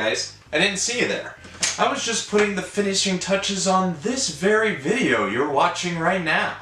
guys, I didn't see you there. I was just putting the finishing touches on this very video you're watching right now.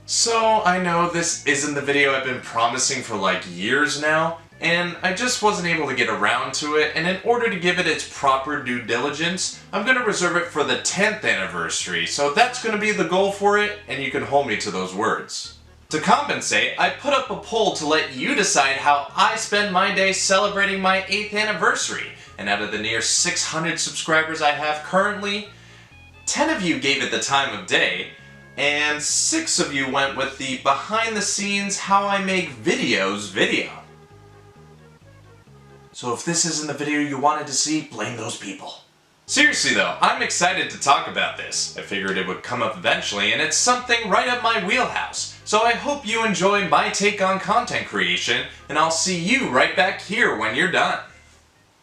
So, I know this isn't the video I've been promising for like years now, and I just wasn't able to get around to it, and in order to give it its proper due diligence, I'm going to reserve it for the 10th anniversary, so that's going to be the goal for it, and you can hold me to those words. To compensate, I put up a poll to let you decide how I spend my day celebrating my 8th anniversary, and out of the near 600 subscribers I have currently, 10 of you gave it the time of day, and 6 of you went with the behind the scenes how I make videos video. So if this isn't the video you wanted to see, blame those people. Seriously though, I'm excited to talk about this. I figured it would come up eventually, and it's something right up my wheelhouse. So I hope you enjoy my take on content creation, and I'll see you right back here when you're done.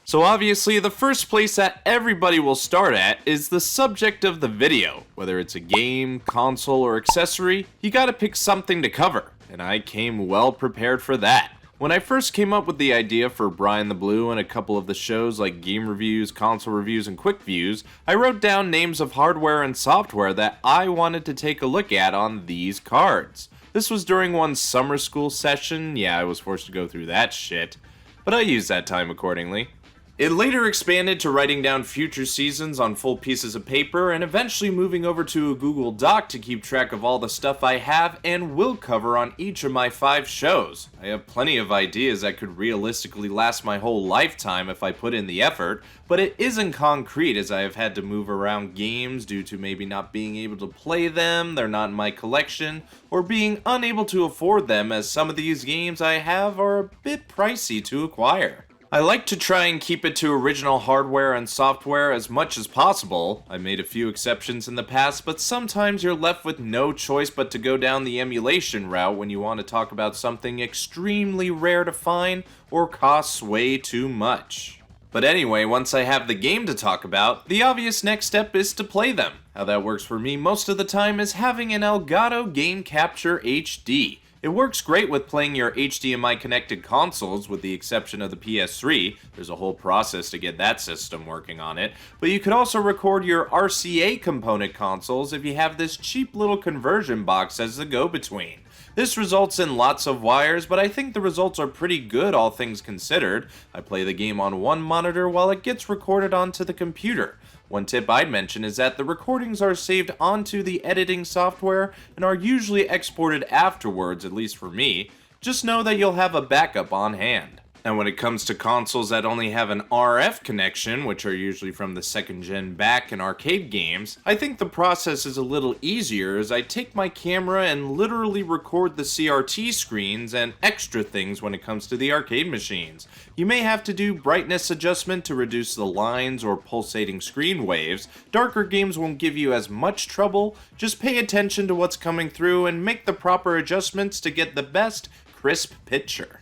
So obviously, the first place that everybody will start at is the subject of the video. Whether it's a game, console, or accessory, you gotta pick something to cover, and I came well prepared for that. When I first came up with the idea for Brian the Blue and a couple of the shows like game reviews, console reviews, and quick views, I wrote down names of hardware and software that I wanted to take a look at on these cards. This was during one summer school session. Yeah, I was forced to go through that shit, but I used that time accordingly. It later expanded to writing down future seasons on full pieces of paper, and eventually moving over to a Google Doc to keep track of all the stuff I have and will cover on each of my 5 shows. I have plenty of ideas that could realistically last my whole lifetime if I put in the effort, but it isn't concrete as I have had to move around games due to maybe not being able to play them, they're not in my collection, or being unable to afford them as some of these games I have are a bit pricey to acquire. I like to try and keep it to original hardware and software as much as possible. I made a few exceptions in the past, but sometimes you're left with no choice but to go down the emulation route when you want to talk about something extremely rare to find or costs way too much. But anyway, once I have the game to talk about, the obvious next step is to play them. How that works for me most of the time is having an Elgato Game Capture HD. It works great with playing your HDMI connected consoles with the exception of the PS3, there's a whole process to get that system working on it, but you could also record your RCA component consoles if you have this cheap little conversion box as the go-between. This results in lots of wires, but I think the results are pretty good all things considered. I play the game on one monitor while it gets recorded onto the computer. One tip I'd mention is that the recordings are saved onto the editing software and are usually exported afterwards, at least for me. Just know that you'll have a backup on hand. Now when it comes to consoles that only have an RF connection, which are usually from the 2nd gen back in arcade games, I think the process is a little easier as I take my camera and literally record the CRT screens and extra things when it comes to the arcade machines. You may have to do brightness adjustment to reduce the lines or pulsating screen waves. Darker games won't give you as much trouble, just pay attention to what's coming through and make the proper adjustments to get the best crisp picture.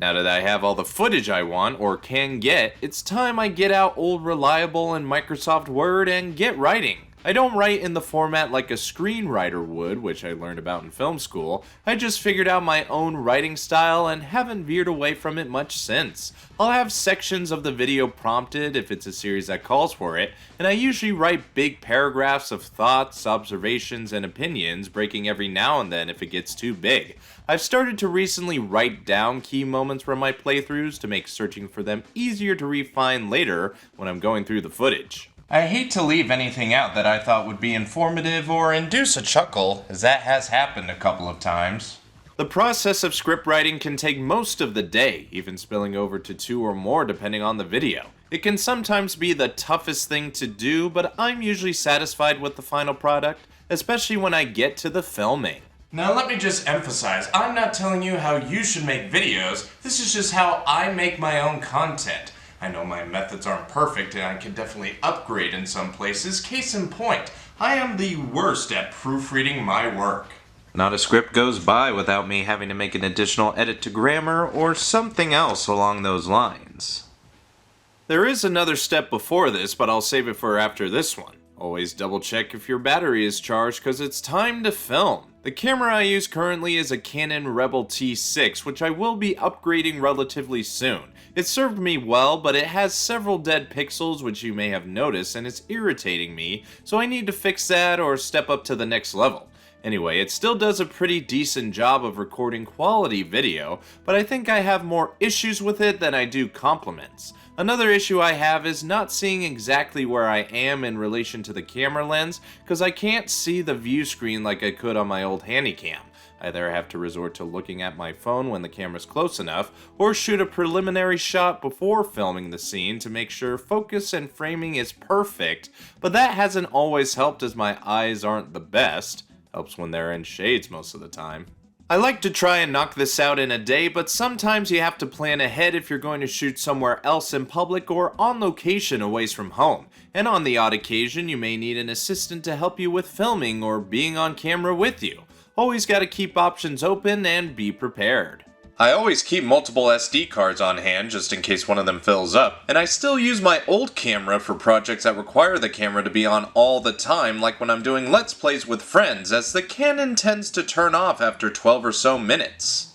Now that I have all the footage I want, or can get, it's time I get out old Reliable and Microsoft Word and get writing. I don't write in the format like a screenwriter would, which I learned about in film school. I just figured out my own writing style and haven't veered away from it much since. I'll have sections of the video prompted if it's a series that calls for it, and I usually write big paragraphs of thoughts, observations, and opinions, breaking every now and then if it gets too big. I've started to recently write down key moments from my playthroughs to make searching for them easier to refine later when I'm going through the footage. I hate to leave anything out that I thought would be informative or induce a chuckle, as that has happened a couple of times. The process of script writing can take most of the day, even spilling over to 2 or more depending on the video. It can sometimes be the toughest thing to do, but I'm usually satisfied with the final product, especially when I get to the filming. Now let me just emphasize, I'm not telling you how you should make videos, this is just how I make my own content. I know my methods aren't perfect and I can definitely upgrade in some places. Case in point, I am the worst at proofreading my work. Not a script goes by without me having to make an additional edit to grammar or something else along those lines. There is another step before this, but I'll save it for after this one. Always double check if your battery is charged because it's time to film. The camera I use currently is a Canon Rebel T6, which I will be upgrading relatively soon. It served me well, but it has several dead pixels which you may have noticed, and it's irritating me, so I need to fix that or step up to the next level. Anyway, it still does a pretty decent job of recording quality video, but I think I have more issues with it than I do compliments. Another issue I have is not seeing exactly where I am in relation to the camera lens, because I can't see the view screen like I could on my old Handycam. I either have to resort to looking at my phone when the camera's close enough, or shoot a preliminary shot before filming the scene to make sure focus and framing is perfect, but that hasn't always helped as my eyes aren't the best. Helps when they're in shades most of the time. I like to try and knock this out in a day, but sometimes you have to plan ahead if you're going to shoot somewhere else in public or on location away from home. And on the odd occasion, you may need an assistant to help you with filming or being on camera with you. Always gotta keep options open and be prepared. I always keep multiple SD cards on hand just in case one of them fills up, and I still use my old camera for projects that require the camera to be on all the time, like when I'm doing Let's Plays with friends, as the Canon tends to turn off after 12 or so minutes.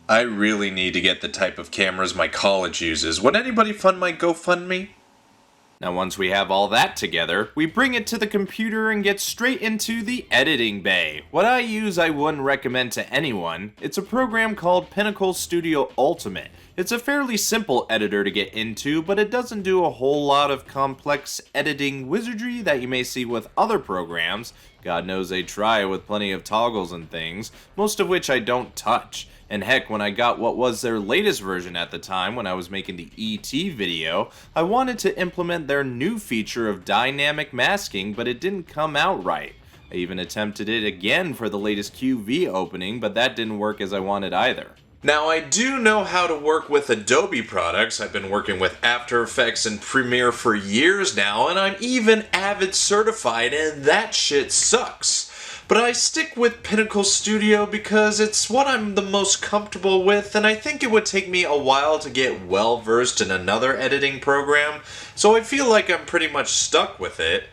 I really need to get the type of cameras my college uses. Would anybody fund my GoFundMe? Now once we have all that together, we bring it to the computer and get straight into the editing bay. What I use I wouldn't recommend to anyone. It's a program called Pinnacle Studio Ultimate. It's a fairly simple editor to get into, but it doesn't do a whole lot of complex editing wizardry that you may see with other programs. God knows they try with plenty of toggles and things, most of which I don't touch. And heck, when I got what was their latest version at the time, when I was making the ET video, I wanted to implement their new feature of dynamic masking, but it didn't come out right. I even attempted it again for the latest QV opening, but that didn't work as I wanted either. Now, I do know how to work with Adobe products. I've been working with After Effects and Premiere for years now, and I'm even Avid certified, and that shit sucks. But I stick with Pinnacle Studio because it's what I'm the most comfortable with, and I think it would take me a while to get well versed in another editing program, so I feel like I'm pretty much stuck with it.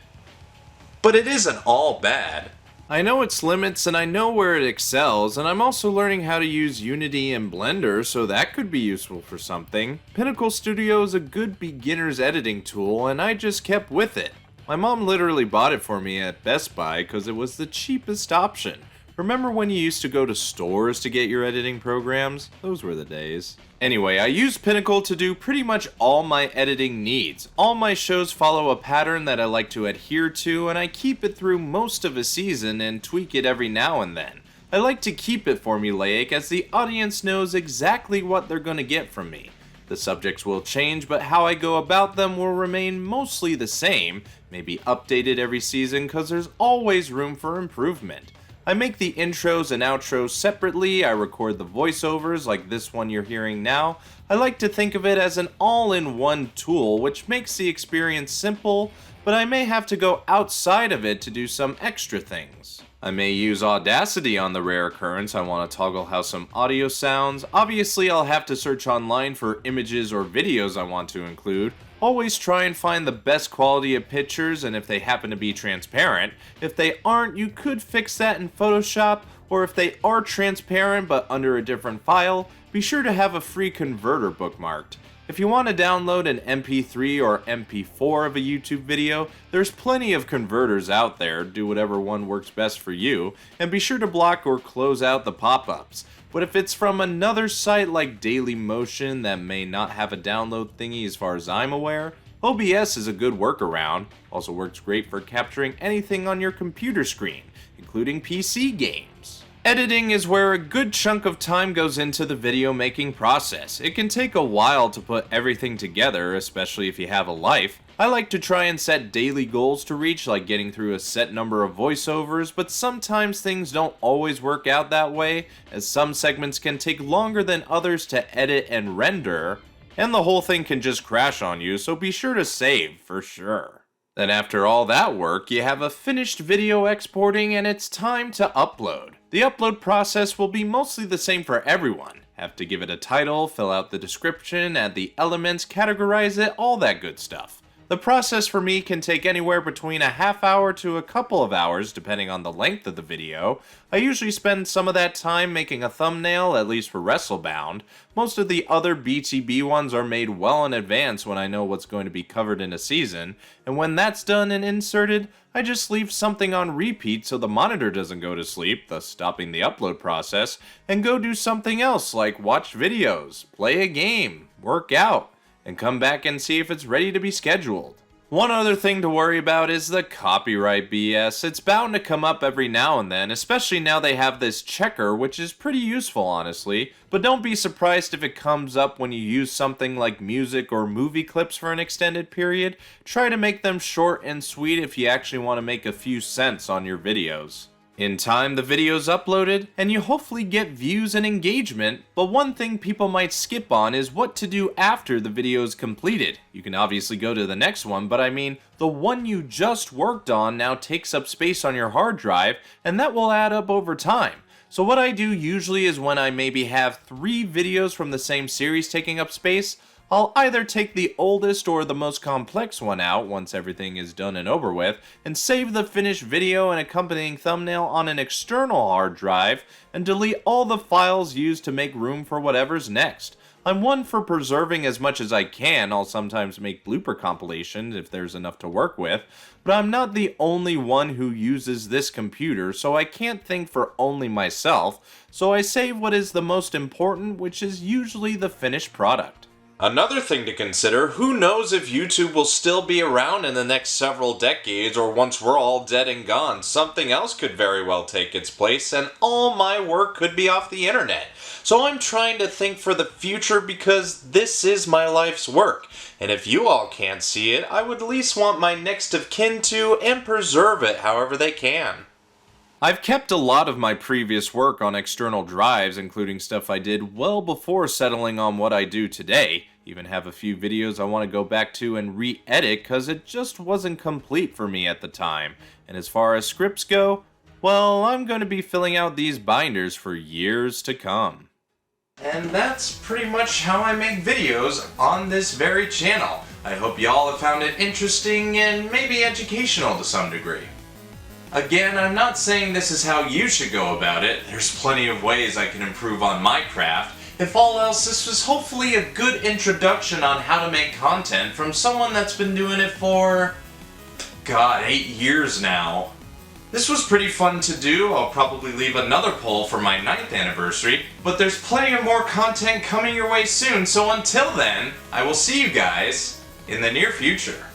But it isn't all bad. I know its limits and I know where it excels, and I'm also learning how to use Unity and Blender, so that could be useful for something. Pinnacle Studio is a good beginner's editing tool, and I just kept with it. My mom literally bought it for me at Best Buy because it was the cheapest option. Remember when you used to go to stores to get your editing programs? Those were the days. Anyway, I use Pinnacle to do pretty much all my editing needs. All my shows follow a pattern that I like to adhere to, and I keep it through most of a season and tweak it every now and then. I like to keep it formulaic as the audience knows exactly what they're going to get from me. The subjects will change, but how I go about them will remain mostly the same, maybe updated every season because there's always room for improvement. I make the intros and outros separately, I record the voiceovers like this one you're hearing now. I like to think of it as an all-in-one tool, which makes the experience simple, but I may have to go outside of it to do some extra things. I may use Audacity on the rare occurrence I want to toggle how some audio sounds. Obviously I'll have to search online for images or videos I want to include. Always try and find the best quality of pictures, and if they happen to be transparent. If they aren't, you could fix that in Photoshop, or if they are transparent but under a different file, be sure to have a free converter bookmarked. If you want to download an MP3 or MP4 of a YouTube video, there's plenty of converters out there. Do whatever one works best for you, and be sure to block or close out the pop-ups. But if it's from another site like Dailymotion that may not have a download thingy as far as I'm aware, OBS is a good workaround. Also works great for capturing anything on your computer screen, including PC games. Editing is where a good chunk of time goes into the video making process. It can take a while to put everything together, especially if you have a life. I like to try and set daily goals to reach, like getting through a set number of voiceovers, but sometimes things don't always work out that way, as some segments can take longer than others to edit and render, and the whole thing can just crash on you, so be sure to save, for sure. Then after all that work, you have a finished video exporting and it's time to upload. The upload process will be mostly the same for everyone. Have to give it a title, fill out the description, add the elements, categorize it, all that good stuff. The process for me can take anywhere between a half hour to a couple of hours depending on the length of the video. I usually spend some of that time making a thumbnail, at least for WrestleBound. Most of the other BTB ones are made well in advance when I know what's going to be covered in a season, and when that's done and inserted, I just leave something on repeat so the monitor doesn't go to sleep, thus stopping the upload process, and go do something else like watch videos, play a game, work out, and come back and see if it's ready to be scheduled. One other thing to worry about is the copyright BS. It's bound to come up every now and then, especially now they have this checker, which is pretty useful honestly, but don't be surprised if it comes up when you use something like music or movie clips for an extended period. Try to make them short and sweet if you actually want to make a few cents on your videos. In time, the video's uploaded, and you hopefully get views and engagement, but one thing people might skip on is what to do after the video's completed. You can obviously go to the next one, but I mean, the one you just worked on now takes up space on your hard drive, and that will add up over time. So what I do usually is when I maybe have 3 videos from the same series taking up space, I'll either take the oldest or the most complex one out once everything is done and over with, and save the finished video and accompanying thumbnail on an external hard drive, and delete all the files used to make room for whatever's next. I'm one for preserving as much as I can. I'll sometimes make blooper compilations if there's enough to work with, but I'm not the only one who uses this computer, so I can't think for only myself, so I save what is the most important, which is usually the finished product. Another thing to consider, who knows if YouTube will still be around in the next several decades, or once we're all dead and gone, something else could very well take its place and all my work could be off the internet. So I'm trying to think for the future because this is my life's work, and if you all can't see it, I would at least want my next of kin to and preserve it however they can. I've kept a lot of my previous work on external drives, including stuff I did well before settling on what I do today. Even have a few videos I want to go back to and re-edit because it just wasn't complete for me at the time. And as far as scripts go, well, I'm going to be filling out these binders for years to come. And that's pretty much how I make videos on this very channel. I hope y'all have found it interesting and maybe educational to some degree. Again, I'm not saying this is how you should go about it. There's plenty of ways I can improve on my craft. If all else, this was hopefully a good introduction on how to make content from someone that's been doing it for, God, 8 years now. This was pretty fun to do. I'll probably leave another poll for my 9th anniversary, but there's plenty of more content coming your way soon, so until then, I will see you guys in the near future.